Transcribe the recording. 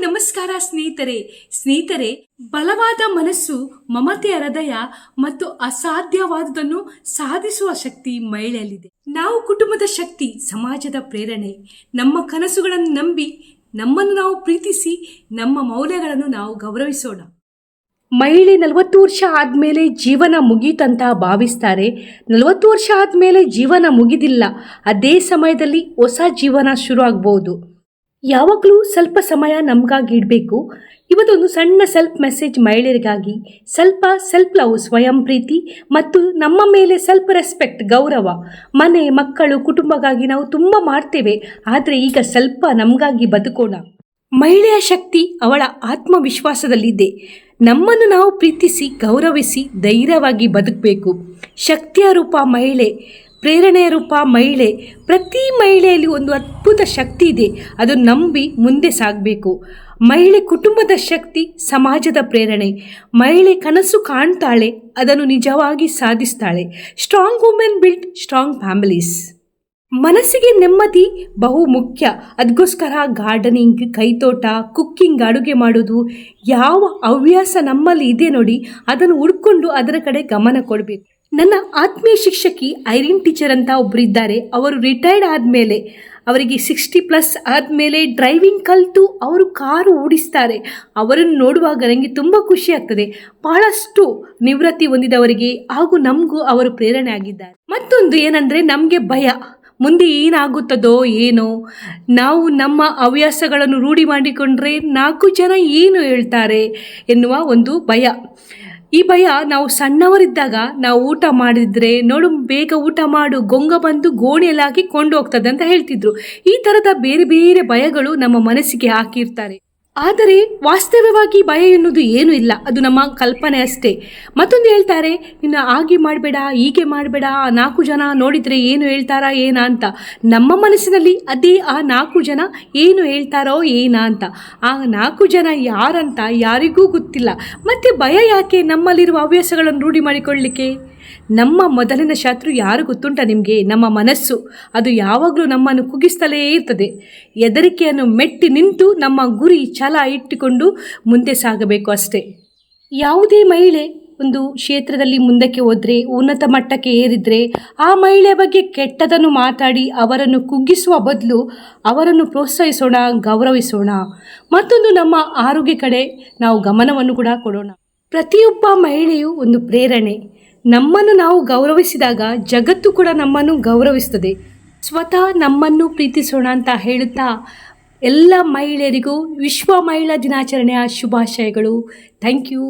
ನಮಸ್ಕಾರ ಸ್ನೇಹಿತರೆ, ಬಲವಾದ ಮನಸ್ಸು, ಮಮತೆಯ ಹೃದಯ ಮತ್ತು ಅಸಾಧ್ಯವಾದುದನ್ನು ಸಾಧಿಸುವ ಶಕ್ತಿ ಮಹಿಳೆಯಲ್ಲಿದೆ. ನಾವು ಕುಟುಂಬದ ಶಕ್ತಿ, ಸಮಾಜದ ಪ್ರೇರಣೆ, ನಮ್ಮ ಕನಸುಗಳನ್ನು ನಂಬಿ ನಮ್ಮನ್ನು ನಾವು ಪ್ರೀತಿಸಿ ನಮ್ಮ ಮೌಲ್ಯಗಳನ್ನು ನಾವು ಗೌರವಿಸೋಣ. ಮಹಿಳೆ 40 ವರ್ಷ ಆದಮೇಲೆ ಜೀವನ ಮುಗೀತಂತ ಭಾವಿಸ್ತಾರೆ. 40 ವರ್ಷ ಆದಮೇಲೆ ಜೀವನ ಮುಗಿದಿಲ್ಲ. ಅದೇ ಸಮಯದಲ್ಲಿ ಹೊಸ ಜೀವನ ಶುರು ಆಗ್ಬೋದು. ಯಾವಾಗಲೂ ಸ್ವಲ್ಪ ಸಮಯ ನಮಗಾಗಿ ಇಡಬೇಕು. ಇವತ್ತೊಂದು ಸಣ್ಣ ಸೆಲ್ಫ್ ಮೆಸೇಜ್ ಮಹಿಳೆಯರಿಗಾಗಿ. ಸ್ವಲ್ಪ ಸೆಲ್ಫ್ ಲವ್, ಸ್ವಯಂ ಪ್ರೀತಿ ಮತ್ತು ನಮ್ಮ ಮೇಲೆ ಸ್ವಲ್ಪ ರೆಸ್ಪೆಕ್ಟ್, ಗೌರವ. ಮನೆ, ಮಕ್ಕಳು, ಕುಟುಂಬಕ್ಕಾಗಿ ನಾವು ತುಂಬ ಮಾಡ್ತೇವೆ, ಆದರೆ ಈಗ ಸ್ವಲ್ಪ ನಮಗಾಗಿ ಬದುಕೋಣ. ಮಹಿಳೆಯ ಶಕ್ತಿ ಅವಳ ಆತ್ಮವಿಶ್ವಾಸದಲ್ಲಿದೆ. ನಮ್ಮನ್ನು ನಾವು ಪ್ರೀತಿಸಿ, ಗೌರವಿಸಿ, ಧೈರ್ಯವಾಗಿ ಬದುಕಬೇಕು. ಶಕ್ತಿಯ ರೂಪ ಮಹಿಳೆ, ಪ್ರೇರಣೆಯ ರೂಪ ಮಹಿಳೆ. ಪ್ರತಿ ಮಹಿಳೆಯಲ್ಲಿ ಒಂದು ಅದ್ಭುತ ಶಕ್ತಿ ಇದೆ, ಅದು ನಂಬಿ ಮುಂದೆ ಸಾಗಬೇಕು. ಮಹಿಳೆ ಕುಟುಂಬದ ಶಕ್ತಿ, ಸಮಾಜದ ಪ್ರೇರಣೆ. ಮಹಿಳೆ ಕನಸು ಕಾಣ್ತಾಳೆ, ಅದನ್ನು ನಿಜವಾಗಿ ಸಾಧಿಸ್ತಾಳೆ. Strong women build strong families. ಮನಸ್ಸಿಗೆ ನೆಮ್ಮದಿ ಬಹು ಮುಖ್ಯ. ಅದಕ್ಕೋಸ್ಕರ ಗಾರ್ಡನಿಂಗ್, ಕೈತೋಟ, ಕುಕ್ಕಿಂಗ್, ಅಡುಗೆ ಮಾಡೋದು, ಯಾವ ಹವ್ಯಾಸ ನಮ್ಮಲ್ಲಿ ಇದೆ ನೋಡಿ, ಅದನ್ನು ಹುಡ್ಕೊಂಡು ಅದರ ಕಡೆ ಗಮನ ಕೊಡಬೇಕು. ನನ್ನ ಆತ್ಮೀಯ ಶಿಕ್ಷಕಿ ಐರಿನ್ ಟೀಚರ್ ಅಂತ ಒಬ್ಬರು ಇದ್ದಾರೆ. ಅವರು ರಿಟೈರ್ಡ್ ಆದಮೇಲೆ, ಅವರಿಗೆ 60+ ಆದಮೇಲೆ ಡ್ರೈವಿಂಗ್ ಕಲಿತು ಅವರು ಕಾರು ಓಡಿಸ್ತಾರೆ. ಅವರನ್ನು ನೋಡುವಾಗ ನನಗೆ ತುಂಬ ಖುಷಿ ಆಗ್ತದೆ. ಬಹಳಷ್ಟು ನಿವೃತ್ತಿ ಹೊಂದಿದವರಿಗೆ ಹಾಗೂ ನಮಗೂ ಅವರು ಪ್ರೇರಣೆ ಆಗಿದ್ದಾರೆ. ಮತ್ತೊಂದು ಏನಂದರೆ, ನಮಗೆ ಭಯ, ಮುಂದೆ ಏನಾಗುತ್ತದೋ ಏನೋ. ನಾವು ನಮ್ಮ ಹವ್ಯಾಸಗಳನ್ನು ರೂಢಿ ಮಾಡಿಕೊಂಡ್ರೆ 4 ಜನ ಏನು ಹೇಳ್ತಾರೆ ಎನ್ನುವ ಒಂದು ಭಯ. ಈ ಭಯ ನಾವು ಸಣ್ಣವರಿದ್ದಾಗ ನಾವು ಊಟ ಮಾಡಿದರೆ, ನೋಡು ಬೇಗ ಊಟ ಮಾಡು, ಗೊಂಗ ಬಂದು ಗೋಣಿಯಲ್ಲಿ ಹಾಕಿ ಕೊಂಡು ಹೋಗ್ತದೆ ಅಂತ ಹೇಳ್ತಿದ್ರು. ಈ ಥರದ ಬೇರೆ ಬೇರೆ ಭಯಗಳು ನಮ್ಮ ಮನಸ್ಸಿಗೆ ಹಾಕಿರ್ತಾರೆ. ಆದರೆ ವಾಸ್ತವವಾಗಿ ಭಯ ಎನ್ನುವುದು ಏನೂ ಇಲ್ಲ, ಅದು ನಮ್ಮ ಕಲ್ಪನೆ ಅಷ್ಟೇ. ಮತ್ತೊಂದು ಹೇಳ್ತಾರೆ, ಇನ್ನು ಹಾಗೆ ಮಾಡಬೇಡ, ಹೀಗೆ ಮಾಡಬೇಡ, 4 ಜನ ನೋಡಿದರೆ ಏನು ಹೇಳ್ತಾರಾ ಏನಾ ಅಂತ. ನಮ್ಮ ಮನಸ್ಸಿನಲ್ಲಿ ಅದೇ ಆ 4 ಜನ ಏನು ಹೇಳ್ತಾರೋ ಏನಾ ಅಂತ. ಆ 4 ಜನ ಯಾರಂತ ಯಾರಿಗೂ ಗೊತ್ತಿಲ್ಲ. ಮತ್ತು ಭಯ ಯಾಕೆ ನಮ್ಮಲ್ಲಿರುವ ಹವ್ಯಾಸಗಳನ್ನು ರೂಢಿ ಮಾಡಿಕೊಳ್ಳಲಿಕ್ಕೆ? ನಮ್ಮ ಮೊದಲಿನ ಶತ್ರು ಯಾರು ಗೊತ್ತುಂಟ ನಿಮಗೆ? ನಮ್ಮ ಮನಸ್ಸು. ಅದು ಯಾವಾಗಲೂ ನಮ್ಮನ್ನು ಕುಗ್ಗಿಸ್ತಲೇ ಇರ್ತದೆ. ಹೆದರಿಕೆಯನ್ನು ಮೆಟ್ಟಿ ನಿಂತು ನಮ್ಮ ಗುರಿ, ಛಲ ಇಟ್ಟುಕೊಂಡು ಮುಂದೆ ಸಾಗಬೇಕು ಅಷ್ಟೇ. ಯಾವುದೇ ಮಹಿಳೆ ಒಂದು ಕ್ಷೇತ್ರದಲ್ಲಿ ಮುಂದಕ್ಕೆ ಹೋದರೆ, ಉನ್ನತ ಮಟ್ಟಕ್ಕೆ ಏರಿದರೆ, ಆ ಮಹಿಳೆಯ ಬಗ್ಗೆ ಕೆಟ್ಟದನ್ನು ಮಾತಾಡಿ ಅವರನ್ನು ಕುಗ್ಗಿಸುವ ಬದಲು ಅವರನ್ನು ಪ್ರೋತ್ಸಾಹಿಸೋಣ, ಗೌರವಿಸೋಣ. ಮತ್ತೊಂದು, ನಮ್ಮ ಆರೋಗ್ಯ ಕಡೆ ನಾವು ಗಮನವನ್ನು ಕೂಡ ಕೊಡೋಣ. ಪ್ರತಿಯೊಬ್ಬ ಮಹಿಳೆಯು ಒಂದು ಪ್ರೇರಣೆ. ನಮ್ಮನ್ನು ನಾವು ಗೌರವಿಸಿದಾಗ ಜಗತ್ತು ಕೂಡ ನಮ್ಮನ್ನು ಗೌರವಿಸ್ತದೆ. ಸ್ವತಃ ನಮ್ಮನ್ನು ಪ್ರೀತಿಸೋಣ ಅಂತ ಹೇಳುತ್ತಾ ಎಲ್ಲ ಮಹಿಳೆಯರಿಗೂ ವಿಶ್ವ ಮಹಿಳಾ ದಿನಾಚರಣೆಯ ಶುಭಾಶಯಗಳು. Thank you.